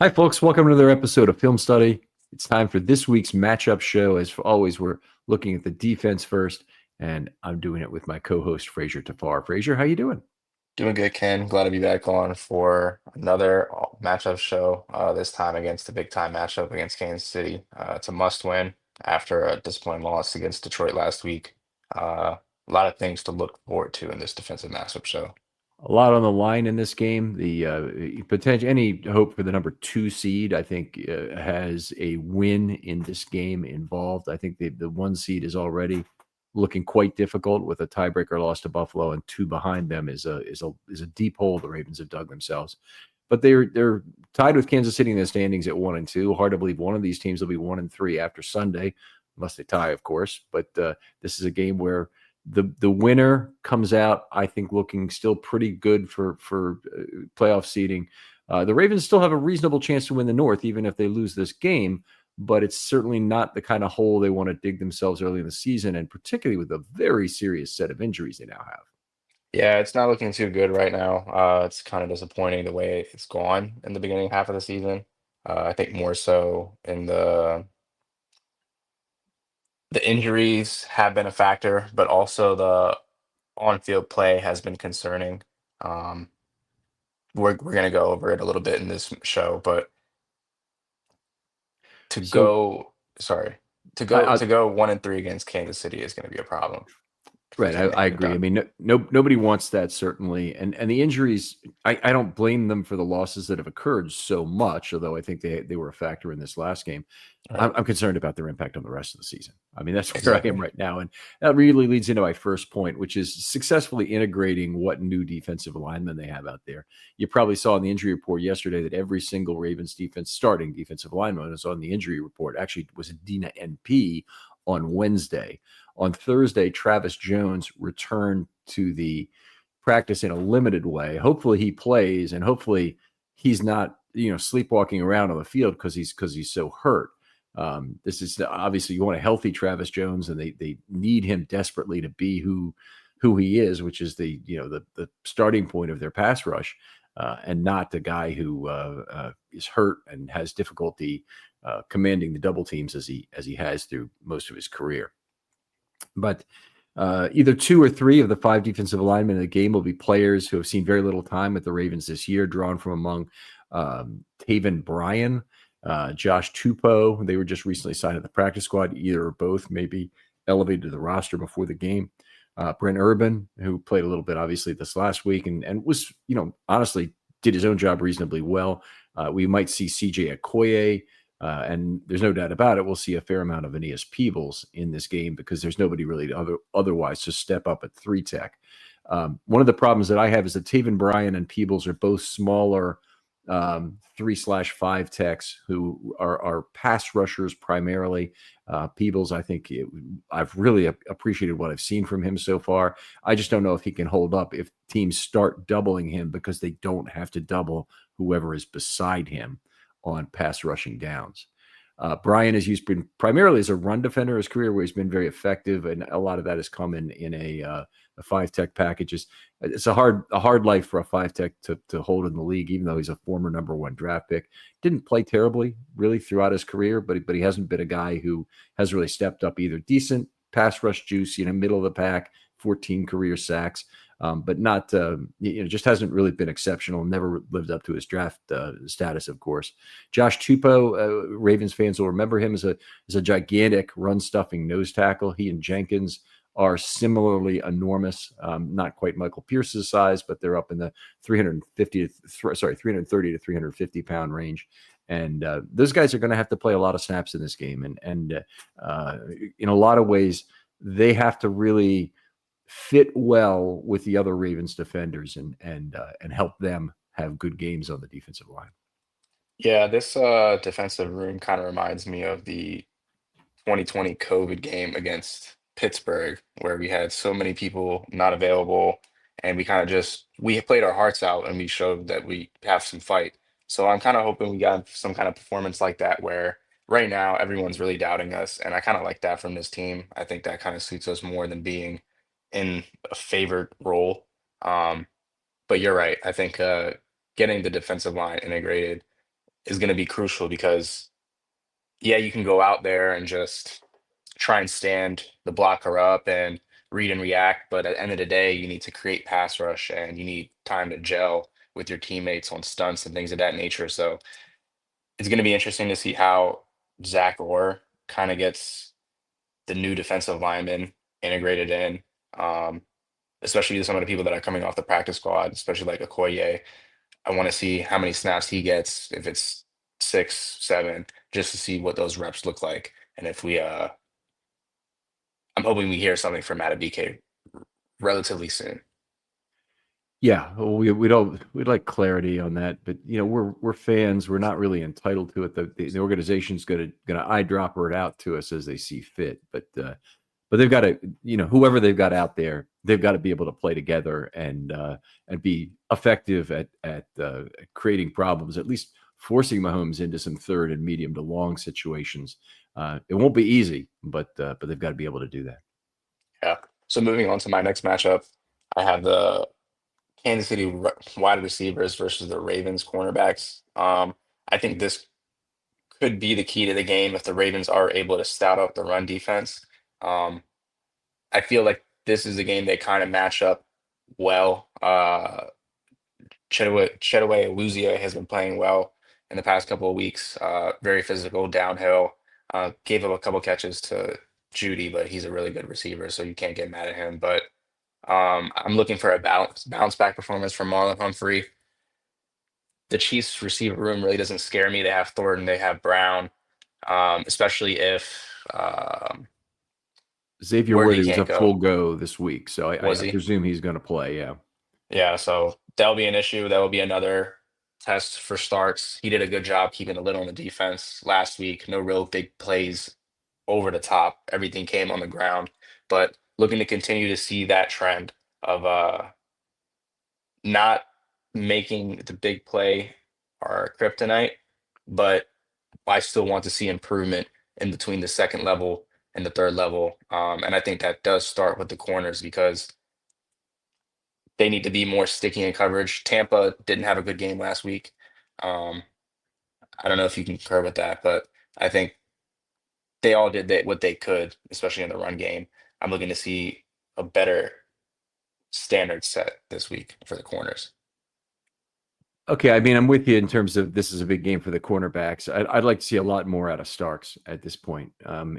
Hi, folks. Welcome to another episode of Film Study. It's time for this week's matchup show. As always, we're looking at the defense first, and I'm doing it with my co-host Frazer Tafar. Frazer, how you doing? Doing good, Ken. Glad to be back on for another matchup show. This time against the big time matchup against Kansas City. It's a must win after a disappointing loss against Detroit last week. A lot of things to look forward to in this defensive matchup show. A lot on the line in this game. The potential, any hope for the number 2 seed, I think, has a win in this game involved. I think the 1 seed is already looking quite difficult with a tiebreaker loss to Buffalo, and two behind them is a deep hole the Ravens have dug themselves. But they're tied with Kansas City in the standings at 1-2. Hard to believe one of these teams will be 1-3 after Sunday, unless they tie, of course. But this is a game where the winner comes out, I think, looking still pretty good for playoff seeding. The Ravens still have a reasonable chance to win the North, even if they lose this game. But it's certainly not the kind of hole they want to dig themselves early in the season, and particularly with a very serious set of injuries they now have. Yeah, it's not looking too good right now. It's kind of disappointing the way it's gone in the beginning half of the season. I think more so in the injuries have been a factor, but also the on-field play has been concerning. Um, we're gonna go over it a little bit in this show, but to So go, sorry, to I, go I to go 1-3 against Kansas City is going to be a problem if we Right, can't I get it agree. I done. mean, nobody wants that, certainly, and the injuries. I don't blame them for the losses that have occurred so much, although I think they were a factor in this last game. All right, I'm concerned about their impact on the rest of the season. I mean, that's where I am exactly. right now, and that really leads into my first point, which is successfully integrating what new defensive linemen they have out there. You probably saw in the injury report yesterday that every single Ravens defense starting defensive lineman was on the injury report. Actually, it was a Dina NP on Wednesday. On Thursday, Travis Jones returned to the practice in a limited way. Hopefully he plays, and hopefully he's not sleepwalking around on the field because he's so hurt. This is obviously, you want a healthy Travis Jones, and they need him desperately to be who he is, which is the starting point of their pass rush, and not the guy who is hurt and has difficulty commanding the double teams as he has through most of his career. But either two or three of the five defensive linemen in the game will be players who have seen very little time with the Ravens this year, drawn from among Taven Bryan, Josh Tupou. They were just recently signed to the practice squad. Either or both may be elevated to the roster before the game. Brent Urban, who played a little bit, obviously, this last week and was, honestly, did his own job reasonably well. We might see CJ Okoye, and there's no doubt about it, we'll see a fair amount of Aeneas Peebles in this game because there's nobody really otherwise to step up at three tech. One of the problems that I have is that Taven Bryan and Peebles are both smaller 3/5 techs who are pass rushers primarily. Peebles, I think I've really appreciated what I've seen from him so far. I just don't know if he can hold up if teams start doubling him because they don't have to double whoever is beside him on pass rushing downs. Bryan has used been primarily as a run defender in his career, where he's been very effective, and a lot of that has come in a five tech packages. It's a hard life for a five tech to hold in the league, even though he's a former number one draft pick. Didn't play terribly really throughout his career, but he hasn't been a guy who has really stepped up either. Decent pass rush juice, middle of the pack, 14 career sacks. But not, just hasn't really been exceptional. Never lived up to his draft status, of course. Josh Tupou, Ravens fans will remember him as a gigantic run stuffing nose tackle. He and Jenkins are similarly enormous. Not quite Michael Pierce's size, but they're up in the 330 to 350 pound range. And those guys are going to have to play a lot of snaps in this game, and in a lot of ways, they have to really fit well with the other Ravens defenders and help them have good games on the defensive line. Yeah, this defensive room kind of reminds me of the 2020 COVID game against Pittsburgh, where we had so many people not available, and we kind of just we played our hearts out and we showed that we have some fight. So I'm kind of hoping we got some kind of performance like that, where right now everyone's really doubting us, and I kind of like that from this team. I think that kind of suits us more than being in a favored role. But you're right. I think getting the defensive line integrated is going to be crucial because, yeah, you can go out there and just try and stand the blocker up and read and react, but at the end of the day, you need to create pass rush and you need time to gel with your teammates on stunts and things of that nature. So it's going to be interesting to see how Zach Orr kind of gets the new defensive lineman integrated in, um, especially some of the people that are coming off the practice squad, especially like Okoye. I want to see how many snaps he gets, if it's 6, 7, just to see what those reps look like. And if I'm hoping we hear something from Matabike relatively soon. Yeah, well, we'd like clarity on that, but we're fans. We're not really entitled to it. The organization's gonna eyedropper it out to us as they see fit. But they've got to, whoever they've got out there, they've got to be able to play together and be effective at creating problems, at least forcing Mahomes into some third and medium to long situations. It won't be easy, but they've got to be able to do that. Yeah. So moving on to my next matchup, I have the Kansas City wide receivers versus the Ravens cornerbacks. I think this could be the key to the game if the Ravens are able to stout out the run defense. Um, I feel like this is a game they kind of match up well. Chetaway Awuzie has been playing well in the past couple of weeks. Very physical downhill. Gave up a couple catches to Judy, but he's a really good receiver, so you can't get mad at him. But I'm looking for a bounce back performance from Marlon Humphrey. The Chiefs receiver room really doesn't scare me. They have Thornton, they have Brown, especially if Xavier Worthy Worthy was can't a full go. go this week, so Was I he? presume he's going to play. Yeah. Yeah, so that'll be an issue. That will be another test for Starks. He did a good job keeping a lid on the defense last week. No real big plays over the top. Everything came on the ground. But looking to continue to see that trend of not making the big play our kryptonite, but I still want to see improvement in between the second level and the third level. And I think that does start with the corners because they need to be more sticky in coverage. Tampa didn't have a good game last week. Um, I don't know if you concur with that, but I think they all did what they could, especially in the run game. I'm looking to see a better standard set this week for the corners. Okay, I mean, I'm with you in terms of this is a big game for the cornerbacks. I'd like to see a lot more out of Starks at this point.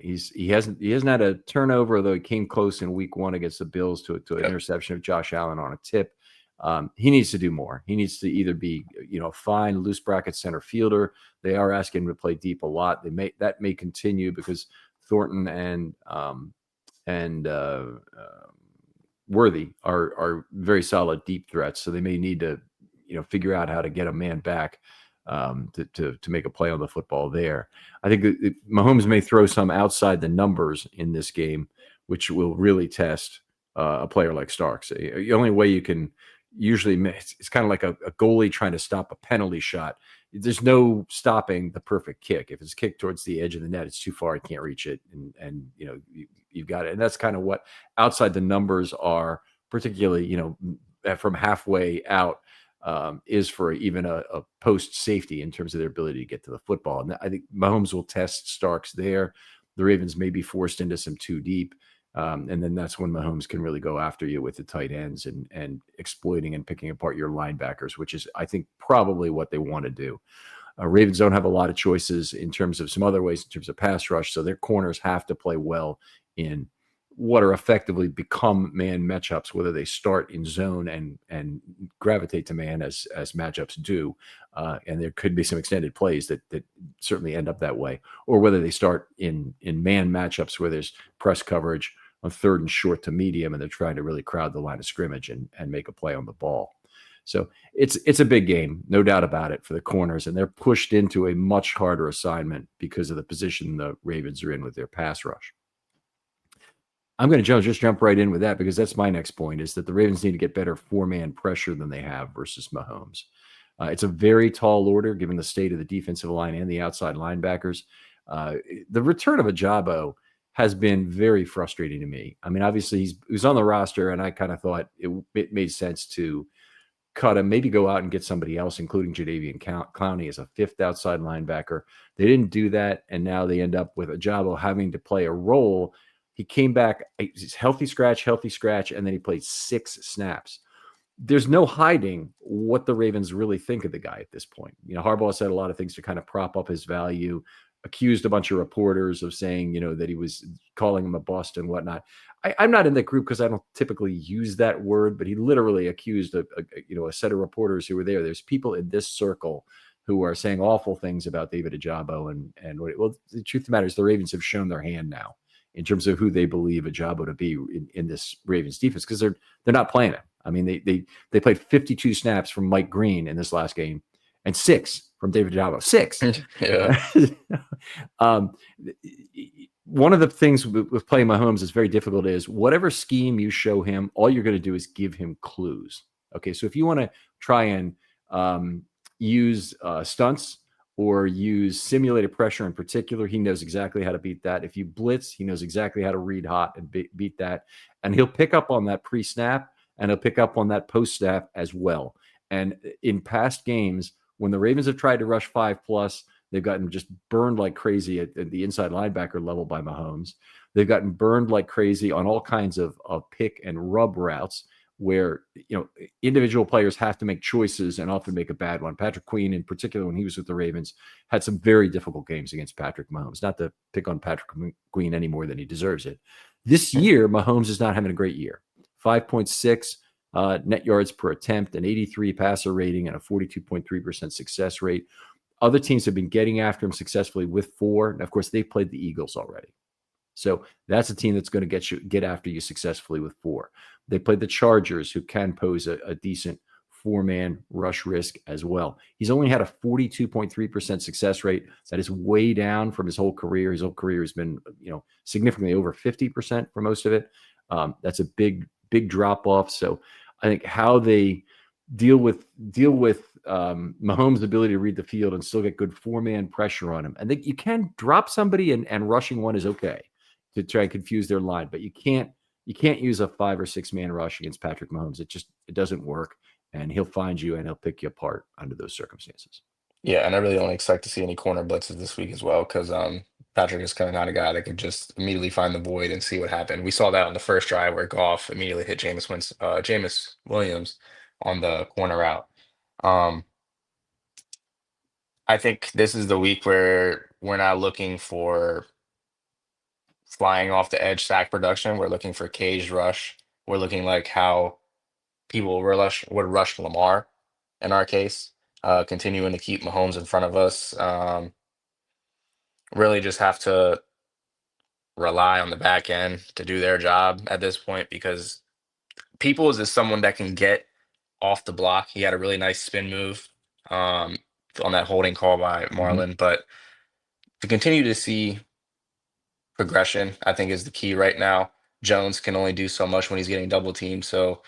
He hasn't had a turnover, although he came close in week 1 against the Bills to an Yep. interception of Josh Allen on a tip. He needs to do more. He needs to either be a fine loose bracket center fielder. They are asking him to play deep a lot. That may continue because Thornton and Worthy are very solid deep threats, so they may need to figure out how to get a man back to make a play on the football there. I think Mahomes may throw some outside the numbers in this game, which will really test a player like Starks. The only way you can usually it's kind of like a goalie trying to stop a penalty shot. There's no stopping the perfect kick. If it's kicked towards the edge of the net, it's too far. He can't reach it, and you've got it. And that's kind of what outside the numbers are, particularly from halfway out is for even a post safety in terms of their ability to get to the football. And I think Mahomes will test Starks there. The Ravens may be forced into some too deep. And then that's when Mahomes can really go after you with the tight ends and exploiting and picking apart your linebackers, which is, I think, probably what they want to do. Ravens don't have a lot of choices in terms of some other ways in terms of pass rush, so their corners have to play well in what are effectively become man matchups, whether they start in zone and gravitate to man as matchups do, and there could be some extended plays that certainly end up that way, or whether they start in man matchups where there's press coverage on third and short to medium, and they're trying to really crowd the line of scrimmage and make a play on the ball. So it's a big game, no doubt about it, for the corners, and they're pushed into a much harder assignment because of the position the Ravens are in with their pass rush. I'm going to just jump right in with that because that's my next point is that the Ravens need to get better 4-man pressure than they have versus Mahomes. It's a very tall order given the state of the defensive line and the outside linebackers. The return of Ajabo has been very frustrating to me. I mean, obviously he was on the roster, and I kind of thought it made sense to cut him, maybe go out and get somebody else, including Jadeveon Clowney as a fifth outside linebacker. They didn't do that, and now they end up with Ajabo having to play a role. He came back, he's healthy scratch, and then he played 6 snaps. There's no hiding what the Ravens really think of the guy at this point. Harbaugh said a lot of things to kind of prop up his value, accused a bunch of reporters of saying, that he was calling him a bust and whatnot. I'm not in that group because I don't typically use that word, but he literally accused a set of reporters who were there. There's people in this circle who are saying awful things about David Ajabo, and well, the truth of the matter is the Ravens have shown their hand now in terms of who they believe Ajabo to be in this Ravens defense, because they're not playing him. I mean, they played 52 snaps from Mike Green in this last game, and 6 from David Ajabo. 6. Yeah. One of the things with playing Mahomes is very difficult is whatever scheme you show him, all you're going to do is give him clues. Okay, so if you want to try and use stunts or use simulated pressure in particular, he knows exactly how to beat that. If you blitz, he knows exactly how to read hot and beat that. And he'll pick up on that pre-snap, and he'll pick up on that post-snap as well. And in past games, when the Ravens have tried to rush 5+, they've gotten just burned like crazy at the inside linebacker level by Mahomes. They've gotten burned like crazy on all kinds of pick and rub routes where individual players have to make choices and often make a bad one. Patrick Queen, in particular, when he was with the Ravens, had some very difficult games against Patrick Mahomes. Not to pick on Patrick Queen any more than he deserves it. This year, Mahomes is not having a great year. 5.6 net yards per attempt, an 83 passer rating, and a 42.3% success rate. Other teams have been getting after him successfully with 4. And of course, they've played the Eagles already. So that's a team that's going to get after you successfully with 4. They played the Chargers, who can pose a decent 4-man rush risk as well. He's only had a 42.3% success rate. That is way down from his whole career. His whole career has been, significantly over 50% for most of it. That's a big drop off. So I think how they deal with Mahomes' ability to read the field and still get good 4-man pressure on him. And you can drop somebody and rushing one is okay to try and confuse their line, but you can't use a 5 or 6-man rush against Patrick Mahomes. It doesn't work, and he'll find you and he'll pick you apart under those circumstances. Yeah, and I really don't expect to see any corner blitzes this week as well, because Patrick is kind of not a guy that could just immediately find the void and see what happened. We saw that on the first drive where Goff immediately hit Jameis Williams on the corner route. Um, I think this is the week where we're not looking for flying off the edge sack production. We're looking for cage rush. We're looking like how people would rush Lamar in our case, continuing to keep Mahomes in front of us. Really just have to rely on the back end to do their job at this point, because Peoples is someone that can get off the block. He had a really nice spin move um, on that holding call by Mm-hmm. Marlin, but to continue to see progression, I think, is the key right now. Jones can only do so much when he's getting double teamed, so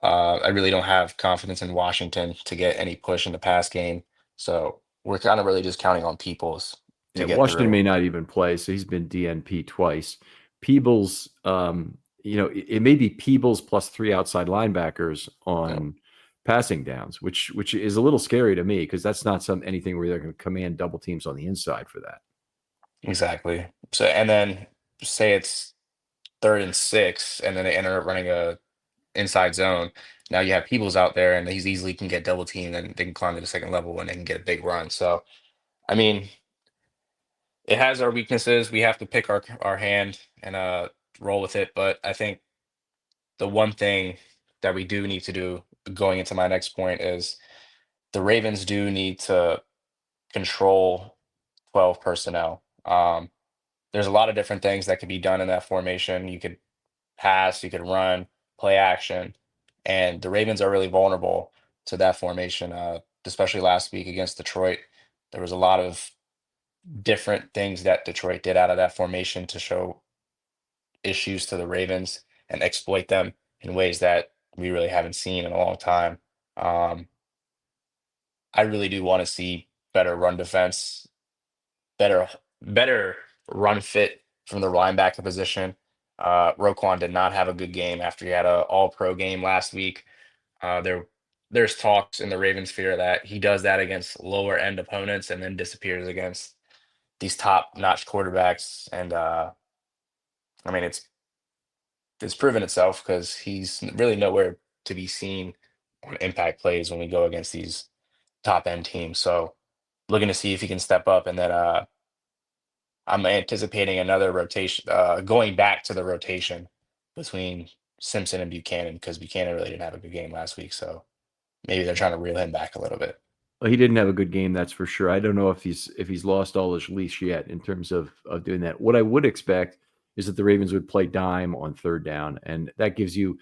I really don't have confidence in Washington to get any push in the pass game. So we're kind of really just counting on Peoples to Yeah, get Washington through. may not even play, so he's been DNP twice. Peebles, it may be Peebles plus 3 outside linebackers Yeah, on passing downs, which is a little scary to me because that's not anything where they're going to command double teams on the inside for that. exactly. So and then say it's 3rd and 6, and then they end up running a inside zone. Now you have Peoples out there, and he's easily can get double teamed, and they can climb to the second level, and they can get a big run. So I mean, it has our weaknesses. We have to pick our hand and roll with it. But I think the one thing that we do need to do going into my next point is the Ravens do need to control 12 personnel. There's a lot of different things that could be done in that formation. You could pass, you could run, play action, and the Ravens are really vulnerable to that formation. Especially last week against Detroit, there was a lot of different things that Detroit did out of that formation to show issues to the Ravens and exploit them in ways that we really haven't seen in a long time. Um, I really do want to see better run defense, better run fit from the linebacker position. Roquan did not have a good game after he had a All Pro game last week. There there's talks in the Ravens sphere that he does that against lower end opponents and then disappears against these top notch quarterbacks. And I mean, it's proven itself because he's really nowhere to be seen on impact plays when we go against these top end teams. So looking to see if he can step up, and then I'm anticipating another rotation, going back to the rotation between Simpson and Buchanan because Buchanan really didn't have a good game last week. So maybe they're trying to reel him back a little bit. Well, he didn't have a good game, that's for sure. I don't know if he's lost all his leash yet in terms of doing that. What I would expect is that the Ravens would play dime on third down, and that gives you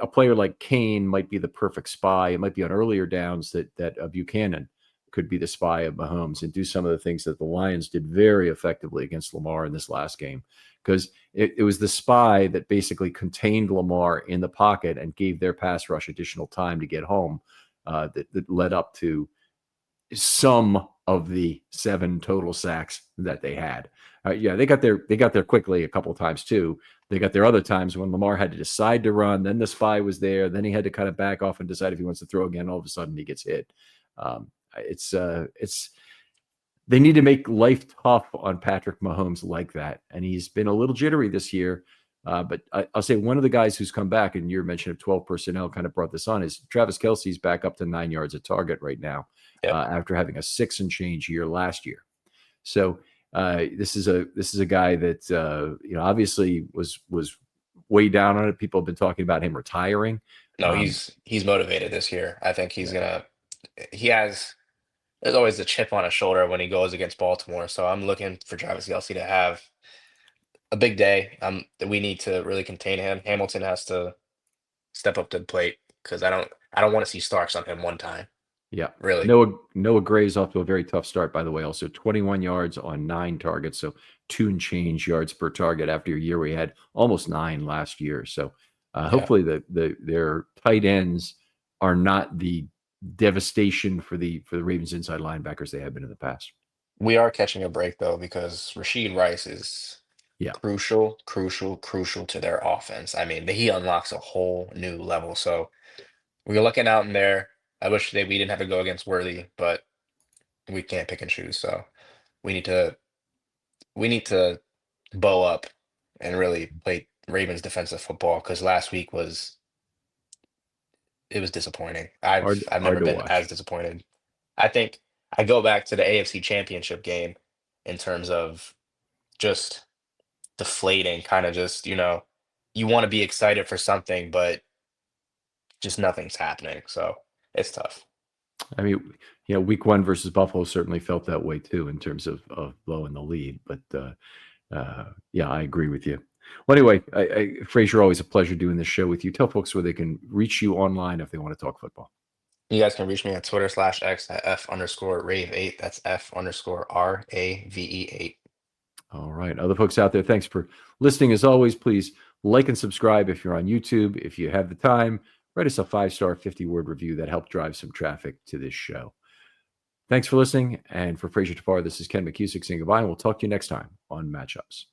a player like Kane might be the perfect spy. It might be on earlier downs that Buchanan could be the spy of Mahomes and do some of the things that the Lions did very effectively against Lamar in this last game, because it was the spy that basically contained Lamar in the pocket and gave their pass rush additional time to get home. That led up to some of the 7 total sacks that they had. Yeah, they got there quickly a couple of times too. They got there other times when Lamar had to decide to run. Then the spy was there. Then he had to kind of back off and decide if he wants to throw again. All of a sudden, he gets hit. It's they need to make life tough on Patrick Mahomes like that, and he's been a little jittery this year. But I'll say one of the guys who's come back, and your mention of 12 personnel kind of brought this on, is Travis Kelce's back up to 9 yards a target right now, Yep. after having a 6 and change year last year. So this is a guy that obviously was way down on it. People have been talking about him retiring. No, he's motivated this year. I think he's gonna. He has. There's always a chip on his shoulder when he goes against Baltimore. So I'm looking for Travis Kelce to have a big day. We need to really contain him. Hamilton has to step up to the plate because I don't want to see Starks on him one time. Yeah. Really. Noah Gray's off to a very tough start, by the way. Also 21 yards on 9 targets, so 2 and change yards per target after a year we had almost 9 last year. So Yeah. hopefully their tight ends are not the devastation for the Ravens inside linebackers they have been in the past. We are catching a break though because Rasheed Rice is Yeah. crucial, crucial, crucial to their offense. I mean, he unlocks a whole new level. So we're looking out in there. I wish we didn't have to go against Worthy, but we can't pick and choose. So we need to we need to bow up and really play Ravens defensive football because last week was disappointing. I've Hard never to been as watch. disappointed. I think I go back to the AFC Championship game in terms of just deflating, kind of just, you want to be excited for something, but just nothing's happening. So it's tough. I mean, week 1 versus Buffalo certainly felt that way too in terms of blowing the lead. But yeah, I agree with you. Well, anyway, Frazer, always a pleasure doing this show with you. Tell folks where they can reach you online if they want to talk football. You guys can reach me on Twitter/X at F_Rave8. That's F_RAVE8. All right. Other folks out there, thanks for listening. As always, please like and subscribe if you're on YouTube. If you have the time, write us a 5-star 50-word review that helped drive some traffic to this show. Thanks for listening. And for Frazer Tafar, this is Ken McKusick saying goodbye, and we'll talk to you next time on Matchups.